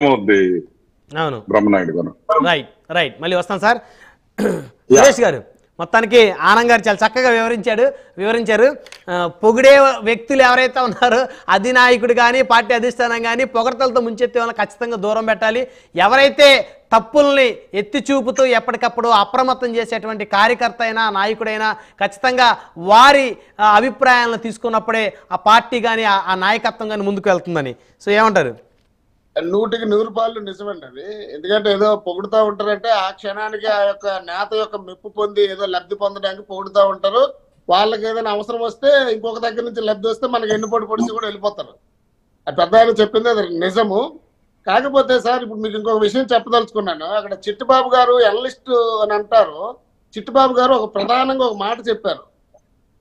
అవును బ్రహ్మనాయుడు గారు. Right right మళ్ళీ వస్తాం సార్. సురేష్ గారు మొత్తానికి ఆనంద్ గారు చాలా చక్కగా వివరించారు. పొగిడే వ్యక్తులు ఎవరైతే ఉన్నారో అధినాయకుడు కానీ పార్టీ అధిష్టానం కానీ పొగడతలతో ముంచెత్తే వాళ్ళని ఖచ్చితంగా దూరం పెట్టాలి. ఎవరైతే తప్పుల్ని ఎత్తి చూపుతూ ఎప్పటికప్పుడు అప్రమత్తం చేసేటువంటి కార్యకర్త అయినా నాయకుడైనా ఖచ్చితంగా వారి అభిప్రాయాలను తీసుకున్నప్పుడే ఆ పార్టీ కానీ ఆ నాయకత్వం కానీ ముందుకు వెళ్తుందని. సో ఏమంటారు? 100కి 100 నిజమండి అది. ఎందుకంటే ఏదో పొగుడుతూ ఉంటారంటే ఆ క్షణానికి ఆ యొక్క నేత యొక్క మెప్పు పొంది ఏదో లబ్ధి పొందడానికి పొగుడుతూ ఉంటారు. వాళ్ళకి ఏదైనా అవసరం వస్తే ఇంకొక దగ్గర నుంచి లబ్ధి వస్తే మనకి ఎన్నుపోటు పొడిచి కూడా వెళ్ళిపోతారు. అది పెద్ద ఆయన చెప్పింది అది నిజము. కాకపోతే సార్ ఇప్పుడు మీకు ఇంకొక విషయం చెప్పదలుచుకున్నాను. అక్కడ చిట్టిబాబు గారు ఎనలిస్ట్ అని అంటారు. చిట్టిబాబు గారు ఒక ప్రధానంగా ఒక మాట చెప్పారు.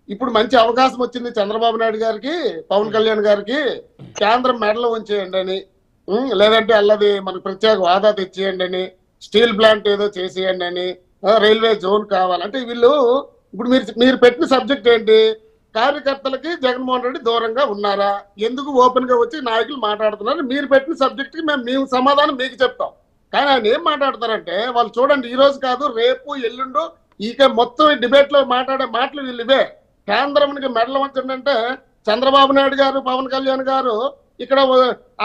ఇప్పుడు మంచి అవకాశం వచ్చింది చంద్రబాబు నాయుడు గారికి, పవన్ కళ్యాణ్ గారికి కేంద్రం మెడలో ఉంచేయండి అని, లేదంటే అల్లది మనకు ప్రత్యేక హోదా తెచ్చేయండి అని, స్టీల్ ప్లాంట్ ఏదో చేసేయండి అని, రైల్వే జోన్ కావాలంటే వీళ్ళు ఇప్పుడు మీరు పెట్టిన సబ్జెక్ట్ ఏంటి? కార్యకర్తలకి జగన్మోహన్ రెడ్డి దూరంగా ఉన్నారా, ఎందుకు ఓపెన్ గా వచ్చి నాయకులు మాట్లాడుతున్నారు? మీరు పెట్టిన సబ్జెక్ట్ కి మేము సమాధానం మీకు చెప్తాం. కానీ ఆయన ఏం మాట్లాడతారంటే వాళ్ళు చూడండి, ఈ రోజు కాదు రేపు ఎల్లుండు ఇక మొత్తం డిబేట్ లో మాట్లాడే మాటలు వీళ్ళు ఇవే. కేంద్రానికి మెడలు వంచండి అంటే చంద్రబాబు నాయుడు గారు, పవన్ కళ్యాణ్ గారు ఇక్కడ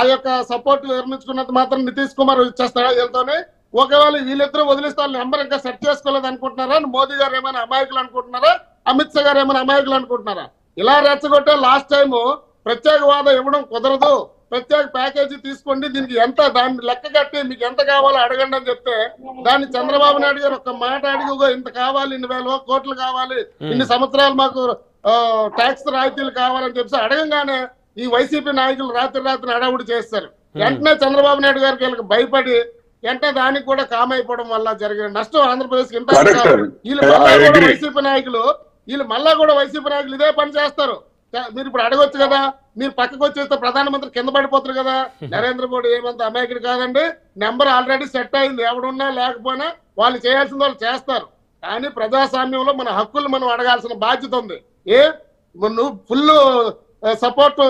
ఆ యొక్క సపోర్ట్ విరమించుకున్నంత మాత్రం నితీష్ కుమార్ ఇచ్చేస్తారా వీళ్ళతోనే? ఒకవేళ వీళ్ళిద్దరూ వదిలిస్తే నెంబర్ ఇంకా సెట్ చేసుకోలేదు అనుకుంటున్నారా? మోదీ గారు ఏమైనా అమాయకులు అనుకుంటున్నారా? అమిత్ షా గారు ఏమైనా అమాయకులు అనుకుంటున్నారా? ఇలా రెచ్చగొట్టే లాస్ట్ టైం ప్రత్యేక హోదా ఇవ్వడం కుదరదు, ప్రత్యేక ప్యాకేజీ తీసుకోండి, దీనికి ఎంత దాన్ని లెక్క కట్టి మీకు ఎంత కావాలో అడగండి అని చెప్తే దాన్ని చంద్రబాబు నాయుడు గారు ఒక మాట అడిగిగో ఇంత కావాలి, 2,000 కోట్లు కావాలి, ఇన్ని సంవత్సరాలు మాకు ట్యాక్స్ రాయితీలు కావాలని చెప్పి అడగంగానే ఈ వైసీపీ నాయకులు రాత్రి హడావుడి చేస్తారు. వెంటనే చంద్రబాబు నాయుడు గారికి వీళ్ళకి భయపడి వెంటనే దానికి కూడా కామ్ అయిపోవడం వల్ల జరిగిన నష్టం ఆంధ్రప్రదేశ్ ఇంత. వీళ్ళు మళ్ళా కూడా వైసీపీ నాయకులు ఇదే పని చేస్తారు. మీరు ఇప్పుడు అడగొచ్చు కదా, మీరు పక్కకు వచ్చేస్తే ప్రధానమంత్రి కింద పడిపోతారు కదా. నరేంద్ర మోడీ ఏమంత అమాయకుడు కాదండి. నెంబర్ ఆల్రెడీ సెట్ అయింది. ఎవడున్నా లేకపోయినా వాళ్ళు చేయాల్సిన వాళ్ళు చేస్తారు. కానీ ప్రజాస్వామ్యంలో మన హక్కులు మనం అడగాల్సిన బాధ్యత ఉంది. నువ్వు ఫుల్ సపోర్ట్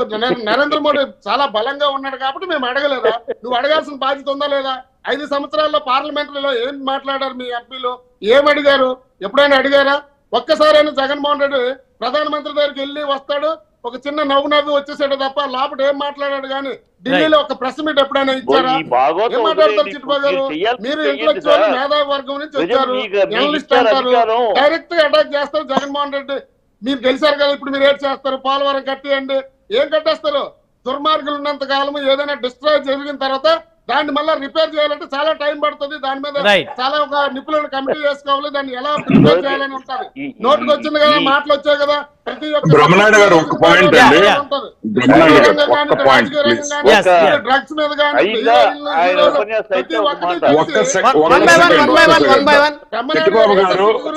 నరేంద్ర మోడీ చాలా బలంగా ఉన్నాడు కాబట్టి మేము అడగలేదా? నువ్వు అడగాల్సిన బాధ్యత ఉందా లేదా? 5 సంవత్సరాల్లో పార్లమెంటరీలో ఏం మాట్లాడారు మీ ఎంపీలు? ఏం అడిగారు? ఎప్పుడైనా అడిగారా? ఒక్కసారైనా జగన్మోహన్ రెడ్డి ప్రధానమంత్రి దగ్గరికి వెళ్ళి వస్తాడు, ఒక చిన్న నవ్వు వచ్చేసాడు తప్ప లోపల ఏం మాట్లాడాడు? కానీ ఢిల్లీలో ఒక ప్రెస్ మీట్ ఎప్పుడైనా ఇచ్చారా? ఏం మాట్లాడతారు చిట్టుబాబు గారు? మీరు ఇంటలెక్చువల్ మేధావి వర్గం నుంచి వచ్చారు, జర్నలిస్ట్ అంటారు, డైరెక్ట్ గా అటాక్ చేస్తారు జగన్మోహన్ రెడ్డి. మీరు గెలిచారు కదా, ఇప్పుడు మీరు ఏం చేస్తారు? పోలవరం కట్టియండి. ఏం కట్టేస్తారు? దుర్మార్గులు ఉన్నంత కాలం ఏదైనా డిస్ట్రాయ్ జరిగిన తర్వాత దాన్ని మళ్ళీ రిపేర్ చేయాలంటే చాలా టైం పడుతుంది. దాని మీద చాలా ఒక నిపుణులు కమిటీ చేసుకోవాలి. దాన్ని ఎలా రిపేర్ చేయాలని ఉంటుంది. నోటికి వచ్చింది కదా, మాటలు వచ్చాయి కదా, ప్రతి ఒక్క బ్రహ్మనాయుడు గారు ఒక పాయింట్ అండి, డ్రగ్స్ మీద కానీ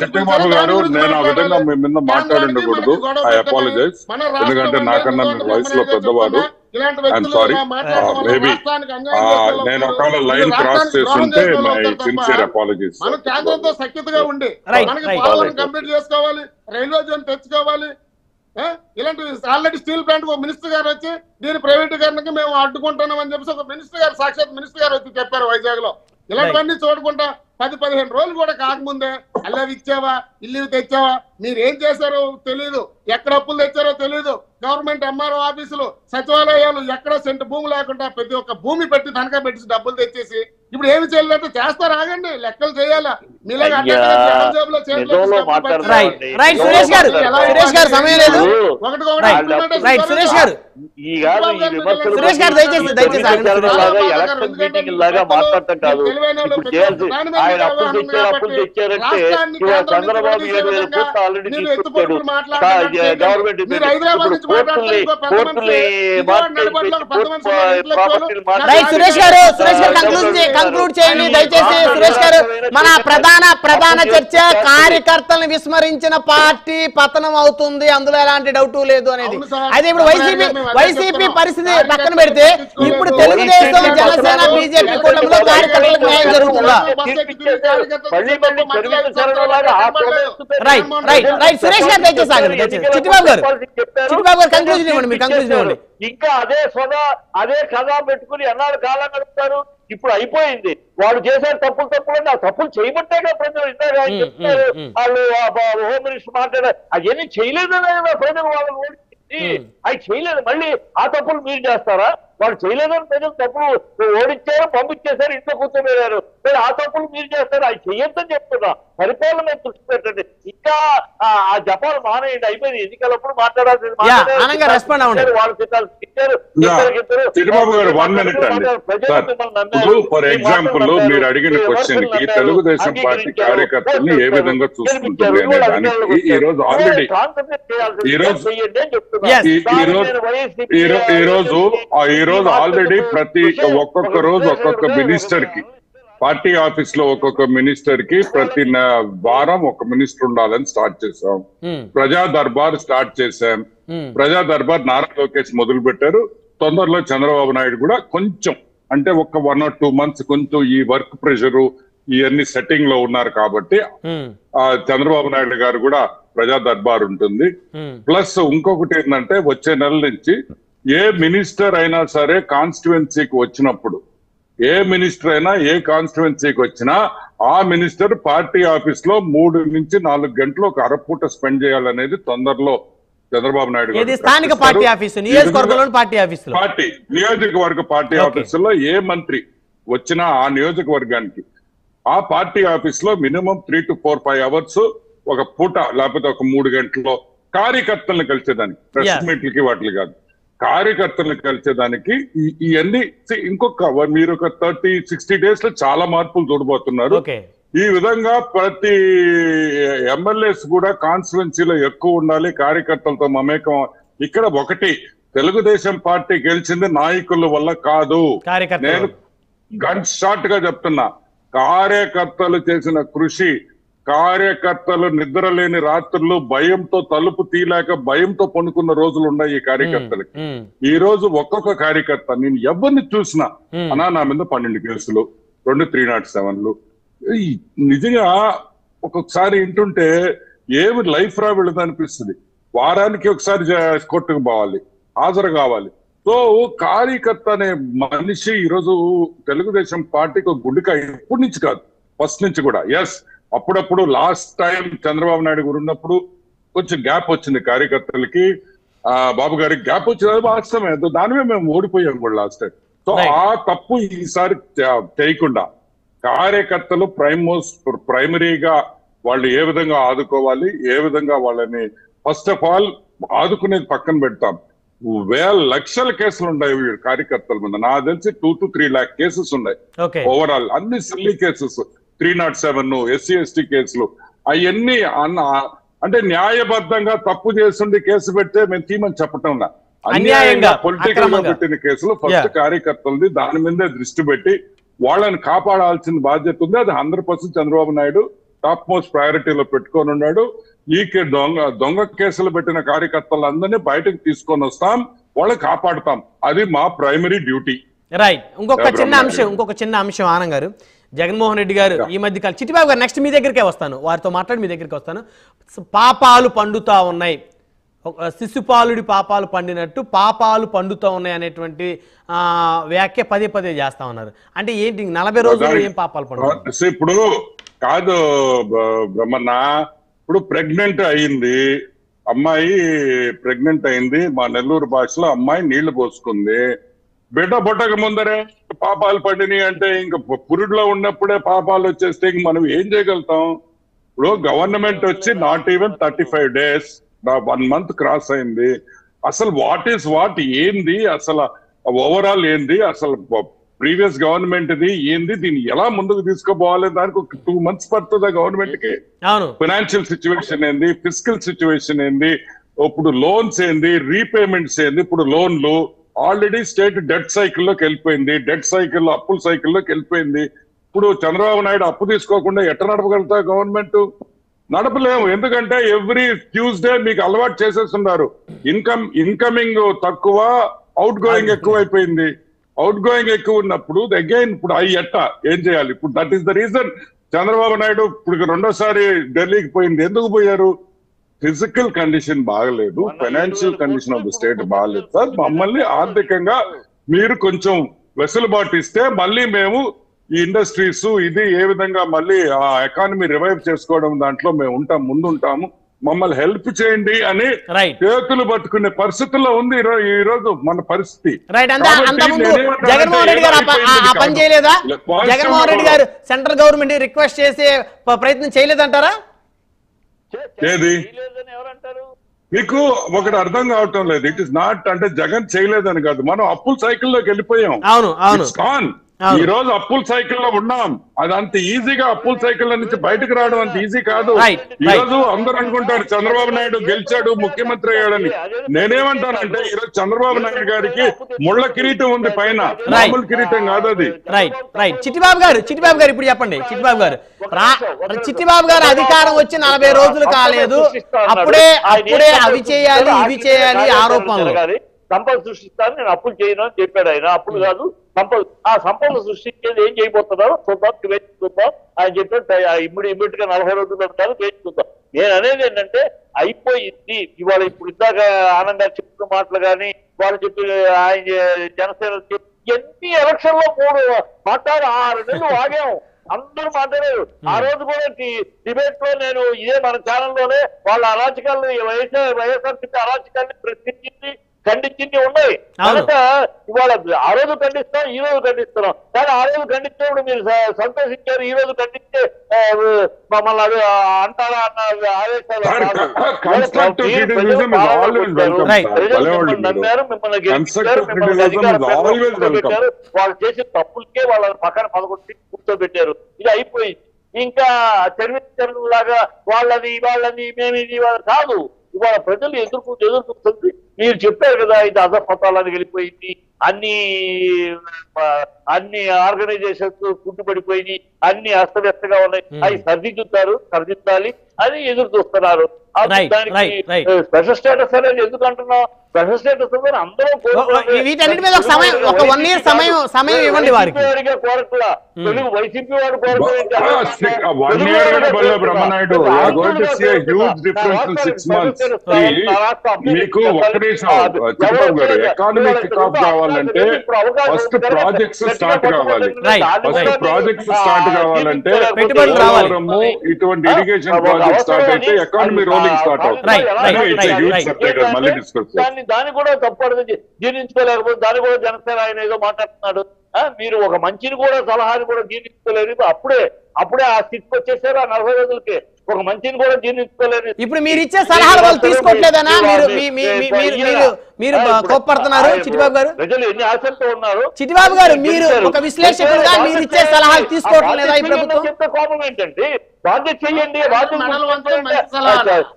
చిట్టిబాబు గారు నేను ఆ విధంగా మీ మీద మాట్లాడకూడదు. I apologise. ఎందుకంటే నాకన్నా మీ వయసులో పెద్దవాడు. I'm sorry. మేబీ నేను ఒకవేళ లైన్ క్రాస్ చేస్తుంటే మై సిన్సియర్ అపాలజీస్. మనం కేంద్రంతో సఖ్యతగా ఉండి మనకి పోలవరం కంప్లీట్ చేసుకోవాలి, రైల్వే జోన్ తెచ్చుకోవాలి. ఇలాంటి ఆల్రెడీ స్టీల్ ప్లాంట్ ఒక మినిస్టర్ గారు వచ్చి దీని ప్రైవేటీకరణకి మేము అడ్డుకుంటున్నాం అని చెప్పేసి ఒక మినిస్టర్ గారు, సాక్షాత్ మినిస్టర్ గారు వచ్చి చెప్పారు వైజాగ్ లో. ఇలాంటివన్నీ చూడకుండా 10-15 రోజులు కూడా కాకముందే అల్లవి ఇచ్చావా, ఇల్లు తెచ్చావా, మీరు ఏం చేశారో తెలియదు, ఎక్కడ అప్పులు తెచ్చారో తెలియదు. గవర్నమెంట్ ఎంఆర్ఓ ఆఫీసులు, సచివాలయాలు ఎక్కడ సెంటు భూమి లేకుండా ప్రతి ఒక్క భూమి పెట్టి తనఖా పెట్టి డబ్బులు తెచ్చేసి ఇప్పుడు ఏమి చేయాలంటే చేస్తారు. ఆగండి, లెక్కలు చేయాలా? మీలాగా కంక్లూడ్ చేయండి దయచేసి సురేష్ గారు. మన ప్రధాన చర్చ కార్యకర్తలను విస్మరించిన పార్టీ పతనం అవుతుంది, అందులో ఎలాంటి డౌట్ లేదు అనేది. అయితే ఇప్పుడు వైసీపీ పరిస్థితి పక్కన పెడితే ఇప్పుడు తెలుగుదేశం, జనసేన, బీజేపీ కూటమిలో కార్యకర్తలకు న్యాయం జరుగుతుందా? రైట్ సురేష్ గారు దయచేసి ఆగండి. చిట్టిబాబు గారు కంక్లూజన్ ఇవ్వండి, మీరు కంక్లూజన్ ఇవ్వండి. ఇంకా అదే కథ పెట్టుకుని ఎన్నాళ్ళు కాలం గడుపుతారు? ఇప్పుడు అయిపోయింది. వాళ్ళు చేశారు తప్పులు ఆ తప్పులు చేయబట్టాగా ప్రజలు ఇందాక ఆయన చెప్తారు. వాళ్ళు హోమ్ మినిస్టర్ మాట్లాడారు అవన్నీ చేయలేదనే ప్రజలు వాళ్ళని ఓడించింది. అవి చేయలేదు, మళ్ళీ ఆ తప్పులు మీరు చేస్తారా? వాళ్ళు చేయలేదని ప్రజలు తప్పులు ఓడించారు, పంపించేశారు, ఇంట్లో కూర్చోబెట్టారు. మరి ఆ తప్పులు మీరు చేస్తారు, అవి చెయ్యొద్దని చెప్తున్నా. పరిపాలన మీద దృష్టి పెట్టండి. ఇంకా ఆ జపాలు మానేయండి, అయిపోయింది. ఎన్నికలప్పుడు మాట్లాడాల్సింది వాళ్ళు తిట్టారు. ఫర్ ఎగ్జాంపుల్ మీరు అడిగిన క్వశ్చన్ కి తెలుగుదేశం పార్టీ కార్యకర్తల్ని ఏ విధంగా చూసుకుంటుంది అనే దానికి ఈ రోజు ఆల్రెడీ ఈ రోజు ఆల్రెడీ ప్రతి ఒక్కొక్క రోజు ఒక్కొక్క మినిస్టర్ కి పార్టీ ఆఫీస్ లో ఒక్కొక్క మినిస్టర్ కి ప్రతి వారం ఒక మినిస్టర్ ఉండాలని స్టార్ట్ చేసాం. ప్రజా దర్బార్ స్టార్ట్ చేశాం. ప్రజా దర్బార్ నారా లోకేష్ మొదలు పెట్టారు. తొందరలో చంద్రబాబు నాయుడు కూడా కొంచెం అంటే ఒక 1 or 2 months కొంచెం ఈ వర్క్ ప్రెషర్ ఇవన్నీ సెట్టింగ్ లో ఉన్నారు కాబట్టి చంద్రబాబు నాయుడు గారు కూడా ప్రజా దర్బార్ ఉంటుంది. ప్లస్ ఇంకొకటి ఏంటంటే వచ్చే నెల నుంచి ఏ మినిస్టర్ అయినా సరే కాన్స్టిట్యుయెన్సీకి వచ్చినప్పుడు ఏ మినిస్టర్ అయినా ఏ కాన్స్టిట్యుయెన్సీకి వచ్చినా ఆ మినిస్టర్ పార్టీ ఆఫీస్ లో 3 నుంచి 4 గంటలు ఒక అరపూట స్పెండ్ చేయాలనేది తొందరలో చంద్రబాబు నాయుడు గారు స్థానిక పార్టీ ఆఫీసు నియోజకవర్గంలోని పార్టీ ఆఫీసులో నియోజకవర్గ పార్టీ ఆఫీసులో ఏ మంత్రి వచ్చినా ఆ నియోజకవర్గానికి ఆ పార్టీ ఆఫీస్ లో మినిమం 3 to 4-5 hours ఒక పూట లేకపోతే ఒక 3 గంటల్లో కార్యకర్తలను కలిసేదానికి ప్రెస్ మీట్లకి వాటికి కాదు కార్యకర్తలను కలిసేదానికి ఇవన్నీ ఇంకొక మీరు ఒక 30-60 days లో చాలా మార్పులు చూడబోతున్నారు. ఈ విధంగా ప్రతి ఎమ్మెల్యేస్ కూడా కాన్స్టిట్యుయెన్సీలో ఎక్కువ ఉండాలి, కార్యకర్తలతో మమేకం. ఇక్కడ ఒకటి తెలుగుదేశం పార్టీ గెలిచింది నాయకుల వల్ల కాదు. నేను గన్ షాట్ గా చెప్తున్నా, కార్యకర్తలు చేసిన కృషి, కార్యకర్తలు నిద్రలేని రాత్రులు భయంతో తలుపు తీయలేక భయంతో పనుకున్న రోజులు ఉన్నాయి ఈ కార్యకర్తలకి. ఈ రోజు ఒక్కొక్క కార్యకర్త నేను ఎవరిని చూసినా అన్నా నా మీద 12 కేసులు 2 307లు. నిజంగా ఒక్కొక్కసారి వింటుంటే ఏమి లైఫ్ రా వెళ్ళదు అనిపిస్తుంది. వారానికి ఒకసారి కోర్టుకు పోవాలి, హాజరు కావాలి. సో కార్యకర్త అనే మనిషి ఈరోజు తెలుగుదేశం పార్టీకి ఒక గుండెకాయ ఎప్పటి నుంచి కాదు, ఫస్ట్ నుంచి కూడా. ఎస్, అప్పుడప్పుడు లాస్ట్ టైం చంద్రబాబు నాయుడు గారు ఉన్నప్పుడు కొంచెం గ్యాప్ వచ్చింది కార్యకర్తలకి, బాబు గారికి గ్యాప్ వచ్చింది, వాస్తవమే. దానివే మేము ఓడిపోయాం కూడా లాస్ట్ టైం. సో ఆ తప్పు ఈసారి చేయకుండా కార్యకర్తలు ప్రైమరీగా వాళ్ళు ఏ విధంగా ఆదుకోవాలి, ఏ విధంగా వాళ్ళని ఫస్ట్ ఆఫ్ ఆల్ ఆదుకునేది పక్కన పెడతాం. లక్షల కేసులు ఉన్నాయి కార్యకర్తల మీద. నాకు తెలిసి 2 to 3 lakh కేసెస్ ఉన్నాయి ఓవరాల్. అన్ని సిల్లీ కేసెస్, 307 SC/ST కేసులు, అవన్నీ అంటే న్యాయబద్ధంగా తప్పు చేస్తుండే కేసు పెడితే మేము తీమని చెప్పటంలా, అన్యాయంగా పొలిటికల్ గా పెట్టిన కేసులు ఫస్ట్ కార్యకర్తలది. దాని మీదే దృష్టి పెట్టి వాళ్ళని కాపాడాల్సిన బాధ్యత ఉంది. అది 100% చంద్రబాబు నాయుడు టాప్ మోస్ట్ ప్రయారిటీలో పెట్టుకొని ఉన్నాడు. ఈ దొంగ కేసులు పెట్టిన కార్యకర్తలందరినీ బయటకు తీసుకొని వస్తాం, వాళ్ళని కాపాడుతాం. అది మా ప్రైమరీ డ్యూటీ. రైట్. ఇంకొక చిన్న అంశం ఆనంద్ గారు, జగన్మోహన్ రెడ్డి గారు ఈ మధ్య కాలం, చిట్టిబాబు గారు నెక్స్ట్ మీ దగ్గరికే వస్తాను, వారితో మాట్లాడి మీ దగ్గరికి వస్తాను. పాపాలు పండుతా ఉన్నాయి, శిశుపాలుడి పాపాలు పండినట్టు పాపాలు పండుతూ ఉన్నాయి అనేటువంటి వ్యాఖ్య పదే చేస్తా ఉన్నారు. అంటే ఏంటి 40 రోజులు ఏం పాపాలు పండుతాయి? ఇప్పుడు కాదు బ్రహ్మన్న, ఇప్పుడు ప్రెగ్నెంట్ అయింది అమ్మాయి, ప్రెగ్నెంట్ అయింది, మా నెల్లూరు భాషలో అమ్మాయి నీళ్లు పోసుకుంది. బిడ్డ పుట్టక ముందరే పాపాలు పడినాయి అంటే ఇంకా పురుడులో ఉన్నప్పుడే పాపాలు వచ్చేస్తే ఇంక మనం ఏం చేయగలుగుతాం? ఇప్పుడు గవర్నమెంట్ వచ్చి not even 35 days, 1 month cross అయింది. అసలు వాట్ ఈస్ వాట్ ఏంది, అసలు ఓవరాల్ ఏంది, అసలు ప్రీవియస్ గవర్నమెంట్ ది ఏంది, దీన్ని ఎలా ముందుకు తీసుకుపోవాలి, దానికి ఒక 2 months పడుతుంది గవర్నమెంట్ కి. ఫైనాన్షియల్ సిచ్యువేషన్ ఏంది, ఫిజికల్ సిచ్యువేషన్ ఏంది, ఇప్పుడు లోన్స్ ఏంది, రీపేమెంట్స్ ఏంది. ఇప్పుడు లోన్లు ఆల్రెడీ స్టేట్ డెట్ సైకిల్లోకి వెళ్ళిపోయింది, డెట్ సైకిల్లో అప్పుల సైకిల్లోకి వెళ్ళిపోయింది. ఇప్పుడు చంద్రబాబు నాయుడు అప్పు తీసుకోకుండా ఎట్లా నడపగలుగుతా గవర్నమెంట్? నడపలేము. ఎందుకంటే ఎవ్రీ ట్యూస్డే మీకు అలవాటు చేసేస్తున్నారు. ఇన్కమింగ్ తక్కువ, అవుట్ గోయింగ్ ఎక్కువ అయిపోయింది. అవుట్ గోయింగ్ ఎక్కువ ఉన్నప్పుడు అగైన్ ఇప్పుడు ఏం చేయాలి? ఇప్పుడు that is the reason Chandrababu Naidu ఇప్పుడు 2వ సారి ఢిల్లీకి పోయింది. ఎందుకు పోయారు? ఫిజికల్ కండిషన్ బాగలేదు, financial condition of the state బాగలేదు సార్. మమ్మల్ని ఆర్థికంగా మీరు కొంచెం వెసులుబాటు ఇస్తే మళ్ళీ మేము ఈ ఇండస్ట్రీస్ ఇది ఏ విధంగా మళ్ళీ ఆ ఎకానమీ రివైవ్ చేసుకోవడం దాంట్లో మేము ఉంటాం, ముందుంటాము, మమ్మల్ని హెల్ప్ చేయండి అని చేతులు పట్టుకునే పరిస్థితుల్లో ఉంది ఈ రోజు మన పరిస్థితి. జగన్మోహన్ రెడ్డి గారు ఆ పని చేయలేదా? జగన్మోహన్ రెడ్డి గారు సెంట్రల్ గవర్నమెంట్ రిక్వెస్ట్ చేసే ప్రయత్నం చేయలేదంటారా? ఏది మీకు ఒకటి అర్థం కావటం లేదు. ఇట్ ఇస్ నాట్ అంటే జగన్ చేయలేదని కాదు, మనం అప్పుల సైకిల్లోకి వెళ్ళిపోయాం. ఈ రోజు అప్పుల సైకిల్లో ఉన్నాం. అది అంత ఈజీగా అప్పుల సైకిల్ నుంచి బయటకు రావడం అంత ఈజీ కాదు. ఈ రోజు అందరూ అనుకుంటారు చంద్రబాబు నాయుడు గెలిచాడు, ముఖ్యమంత్రి అయ్యాడని. నేనేమంటానంటే ఈ రోజు చంద్రబాబు నాయుడు గారికి ముళ్ళ కిరీటం ఉంది పైన, మామూలు కిరీటం కాదు అది. చిట్టిబాబు గారు ఇప్పుడు చెప్పండి. చిట్టిబాబు గారు అధికారం వచ్చి 40 రోజులు కాలేదు, అప్పుడే అవి చేయాలి ఇవి చేయాలి ఆరోపణలు. సంపద సృష్టిస్తాను, నేను అప్పులు చేయను అని చెప్పాడు ఆయన. అప్పులు కాదు సంపద. ఆ సంపద సృష్టించేది ఏం చేయబోతున్నారో చూద్దాం, వేచి చూద్దాం ఆయన చెప్పాడు. ఇమ్మీడియట్ గా 40 రోజులు కాదు, వేచి చూద్దాం. నేను అనేది ఏంటంటే అయిపోయింది ఇవాళ. ఇప్పుడు ఇందాక ఆనంద్ గారు చెప్పిన మాటలు కానీ వాళ్ళు చెప్పి ఆయన జనసేన ఎన్ని ఎలక్షన్ లో 3 మాట్లాడి 6 నెలలు ఆగాము, అందరూ మాట్లాడారు. ఆ రోజు కూడా డిబేట్ లో నేను ఇదే మన ఛానల్లోనే వాళ్ళ అరాచకాలని వైఎస్ఆర్సీపీ అరాచకాన్ని ప్రశ్నించింది, ఖండించింది ఉన్నాయి. కనుక ఇవాళ ఆ రోజు ఖండిస్తాం, ఈ రోజు ఖండిస్తున్నాం. కానీ ఆ రోజు ఖండించినప్పుడు మీరు సంతోషించారు, ఈ రోజు ఖండిస్తే మమ్మల్ని అది అంటారా అన్న ఆదేశాలు నమ్మారు, మిమ్మల్ని గెలిపించారు, మిమ్మల్ని అధికారం పెట్టారు. వాళ్ళు చేసిన తప్పులకే వాళ్ళని పక్కన 11 కూర్చోబెట్టారు. ఇది అయిపోయింది. ఇంకా చర్మించడం లాగా వాళ్ళని మేము ఇది కాదు. ఇవాళ ప్రజలు ఎదుర్కొంటుంది. మీరు చెప్పారు కదా, ఇది అధపతాలని వెళ్ళిపోయింది, అన్ని ఆర్గనైజేషన్స్ కుంటుపడిపోయి అన్ని అస్తవ్యస్తగా ఉన్నాయి. అవి సరిదిద్దాలి అని ఎదురు చూస్తున్నారు. దానికి స్పెషల్ స్టేటస్ అనేది ఎందుకు అంటున్నాం? స్పెషల్ స్టేటస్ అందరూ కోరట్లా. తెలుగు వైసీపీ వాడు కావాలంటే ఫస్ట్ ప్రాజెక్ట్స్ స్టార్ట్ కావాలి. ఇటువంటి ఇరిగేషన్ ప్రాజెక్ట్ స్టార్ట్ అయితే ఎకానమీ రోలింగ్ స్టార్ట్ అవుతుంది. దాన్ని కూడా తప్పదు, జీర్ణించుకోలేకపోతే దాన్ని కూడా జనసేన ఆయన ఏదో మాట్లాడుతున్నాడు. మీరు ఒక మంచిని కూడా సలహాని కూడా జీర్ణించుకోలేరు. అప్పుడే ఆ స్థితికి వచ్చేసారు. ఆ 40 రోజులకి ఒక మంచిని కూడా జీర్ణించుకోలేరు. ఇప్పుడు మీరు ఇచ్చే సలహాలు వాళ్ళు తీసుకోవట్లేదనా? మీరు కోప్పడుతున్నారు చిట్టిబాబు గారు. ప్రజలు ఎన్ని ఆశలతో ఉన్నారు. చిట్టిబాబు గారు మీరు ఒక విశ్లేషకుడుగా మీరు ఇచ్చే సలహాలు తీసుకోవట్లేదా ఈ ప్రభుత్వం? చెప్తే కోపం ఏంటంటి? బాధ్యత చెయ్యండి.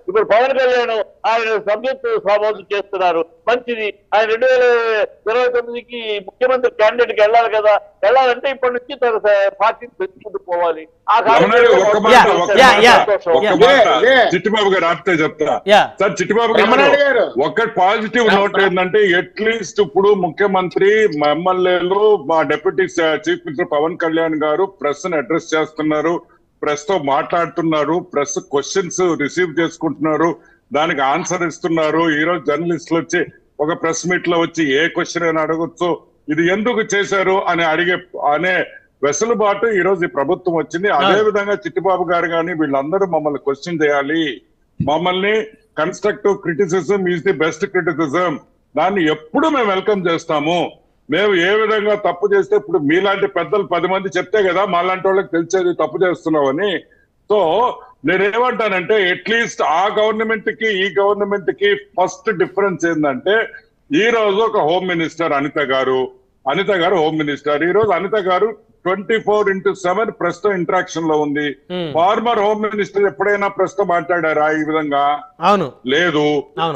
ఇప్పుడు పవన్ కళ్యాణ్ ఆయన సభ్యత్వ స్వాభావం చేస్తున్నారు, మంచిది. ఆయన 2029కి ముఖ్యమంత్రి క్యాండిడేట్ కి వెళ్ళాలి కదా. వెళ్ళాలంటే ఇప్పటి నుంచి తన పార్టీని పెంచుకుంటూ పోవాలి. చిట్టిబాబు గారు ఆపితే చెప్తా సార్. చిట్టిబాబు గారు ఒక్కటి పాజిటివ్ నోట్ ఏంటంటే అట్లీస్ట్ ఇప్పుడు ముఖ్యమంత్రి, మా ఎమ్మెల్యేలు, మా deputy chief minister Pawan Kalyan గారు ప్రెస్ ని అడ్రస్ చేస్తున్నారు, ప్రెస్ తో మాట్లాడుతున్నారు, ప్రెస్ క్వశ్చన్స్ రిసీవ్ చేసుకుంటున్నారు, దానికి ఆన్సర్ ఇస్తున్నారు. ఈ రోజు జర్నలిస్టులు వచ్చి ఒక ప్రెస్ మీట్ లో వచ్చి ఏ క్వశ్చన్ అయినా అడగొచ్చు. ఇది ఎందుకు చేశారు అని అనే వెసులుబాటు ఈ రోజు ఈ ప్రభుత్వం వచ్చింది. అదే విధంగా చిట్టిబాబు గారు కానీ వీళ్ళందరూ మమ్మల్ని క్వశ్చన్ చేయాలి. మమ్మల్ని constructive criticism is the best criticism. దాన్ని ఎప్పుడు మేము వెల్కమ్ చేస్తాము. మేము ఏ విధంగా తప్పు చేస్తే ఇప్పుడు మీలాంటి పెద్దలు 10 మంది చెప్తే కదా మాలాంటి వాళ్ళకి తెలిసేది తప్పు చేస్తున్నామని. సో నేనేమంటానంటే అట్లీస్ట్ ఆ గవర్నమెంట్ కి ఈ గవర్నమెంట్ కి ఫస్ట్ డిఫరెన్స్ ఏంటంటే ఈ రోజు ఒక హోమ్ మినిస్టర్ అనిత గారు హోమ్ మినిస్టర్. ఈ రోజు అనిత గారు 24/7 ప్రెస్ తో ఇంటరాక్షన్ లో ఉంది. ఫార్మర్ హోమ్ మినిస్టర్ ఎప్పుడైనా ప్రెస్ తో మాట్లాడారా ఈ విధంగా? అవును, లేదు.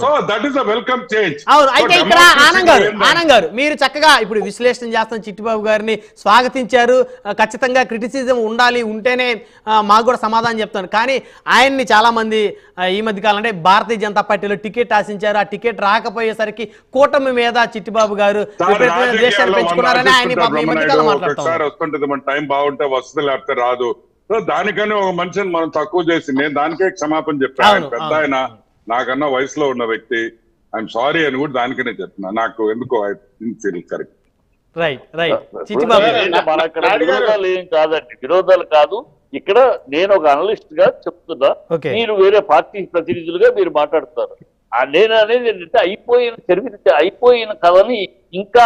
So that is a welcome change. అవును. అయితే ఇక్కడ ఆనంద్ గారు మీరు చక్కగా ఇప్పుడు విశ్లేషణ చేస్తున్న చిట్టిబాబు గారిని స్వాగతించారు. ఖచ్చితంగా క్రిటిసిజం ఉండాలి, ఉంటేనే మాకు కూడా సమాధానం చెప్తాను. కానీ ఆయన్ని చాలా మంది ఈ మధ్య కాలం అంటే భారతీయ జనతా పార్టీలో టికెట్ ఆశించారు. ఆ టికెట్ రాకపోయేసరికి కూటమి మీద చిట్టిబాబు గారు పెంచుకున్నారని ఆయన ఈ మధ్య కాలం మాట్లాడుతున్నారు. మన టైం బాగుంటే వస్తుంది, లేకపోతే రాదు. సో దానికని ఒక మనిషిని మనం తక్కువ చేసి నేను దానికే క్షమాపణ చెప్పాను. పెద్ద ఆయన నాకన్నా వయసులో ఉన్న వ్యక్తి, ఐఎమ్ సారీ అని కూడా దానికనే చెప్తున్నా. నాకు ఎందుకో I don't feel correct. Right right Chittibabu మన ఇక్కడ విరోధాలు ఏం కాదండి, విరోధాలు కాదు. ఇక్కడ నేను ఒక అనలిస్ట్ గా చెప్తున్నా, మీరు వేరే పార్టీ ప్రతినిధులుగా మీరు మాట్లాడుతున్నారు. నేను అనేది ఏంటంటే అయిపోయిన కథని ఇంకా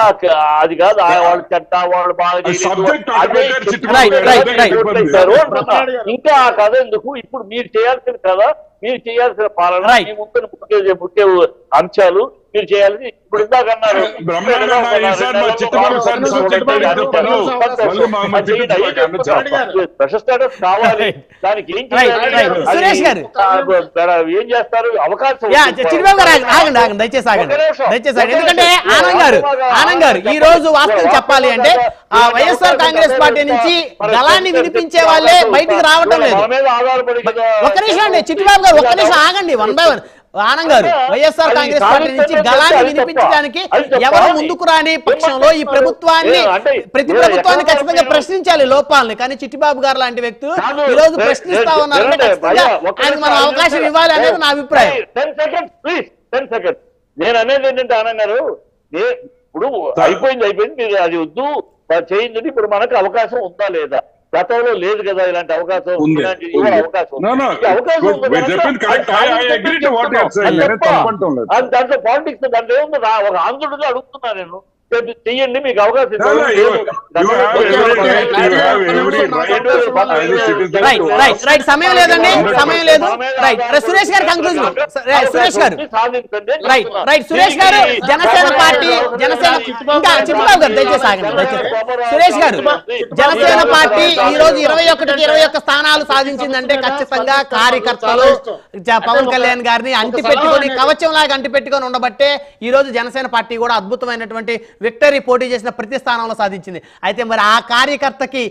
అది కాదు, వాళ్ళు చెట్ట వాళ్ళు బాగా ఇంకా ఆ కథ ఎందుకు? ఇప్పుడు మీరు చేయాల్సిన కథ, మీరు చేయాల్సిన పాలన, మీ ముందు పుట్టే అంశాలు మీరు చేయాలని ఇప్పుడు ఇందాక అన్నారు. స్టేటస్ కావాలి, దానికి ఏం ఏం చేస్తారు? అవకాశం దయచేసి ఎందుకంటే ఆనంద్ గారు ఈ రోజు వాస్తవం చెప్పాలి అంటే వైఎస్ఆర్ కాంగ్రెస్ పార్టీ నుంచి గళాన్ని వినిపించే వాళ్ళే బయటికి రావటం లేదు. ఒక్క నిమిషం అండి చిట్టిబాబు గారు, ఒక్క నిమిషం ఆగండి. 1 by 1 ఆనంద్ గారు, వైఎస్ఆర్ కాంగ్రెస్ పార్టీ నుంచి గళాన్ని వినిపించడానికి ఎవరు ముందుకు రాని పక్షంలో ఈ ప్రభుత్వాన్ని, ప్రతి ప్రభుత్వాన్ని ఖచ్చితంగా ప్రశ్నించాలి లోపాలని. కానీ చిట్టిబాబు గారు లాంటి వ్యక్తులు ఈ రోజు ప్రశ్నిస్తా ఉన్నారంటే ఖచ్చితంగా ఆయనకు మనం అవకాశం ఇవ్వాలి అనేది నా అభిప్రాయం. 10 seconds. నేను అనేది ఏంటంటే ఆనంద్ గారు, ఇప్పుడు అయిపోయింది, మీరు అది వద్దు చేయిందండి. ఇప్పుడు మనకు అవకాశం ఉందా లేదా? గతంలో లేదు కదా ఇలాంటి అవకాశం. దాంట్లో పాలిటిక్స్ దాంట్లో ఏముంది? ఒక ఆంధ్రుడిగా అడుగుతున్నా నేను, చెయ్యండి, మీకు అవకాశం. సమయం లేదండి, సమయం లేదు. సురేష్ గారు కంక్లూజన్. సురేష్ గారు సురేష్ గారు జనసేన పార్టీ, ఇంకా చిట్టిబాబు గారు దయచేసి ఆగండి, దయచేసి. సురేష్ గారు, జనసేన పార్టీ ఈ రోజు 21 స్థానాలు సాధించిందంటే ఖచ్చితంగా కార్యకర్తలు పవన్ కళ్యాణ్ గారిని అంటిపెట్టుకొని, కవచంలాగా అంటిపెట్టుకొని ఉండబట్టే ఈ రోజు జనసేన పార్టీ కూడా అద్భుతమైనటువంటి విక్టరీ పోటీ చేసిన ప్రతి స్థానంలో సాధించింది. అయితే మరి ఆ కార్యకర్తకి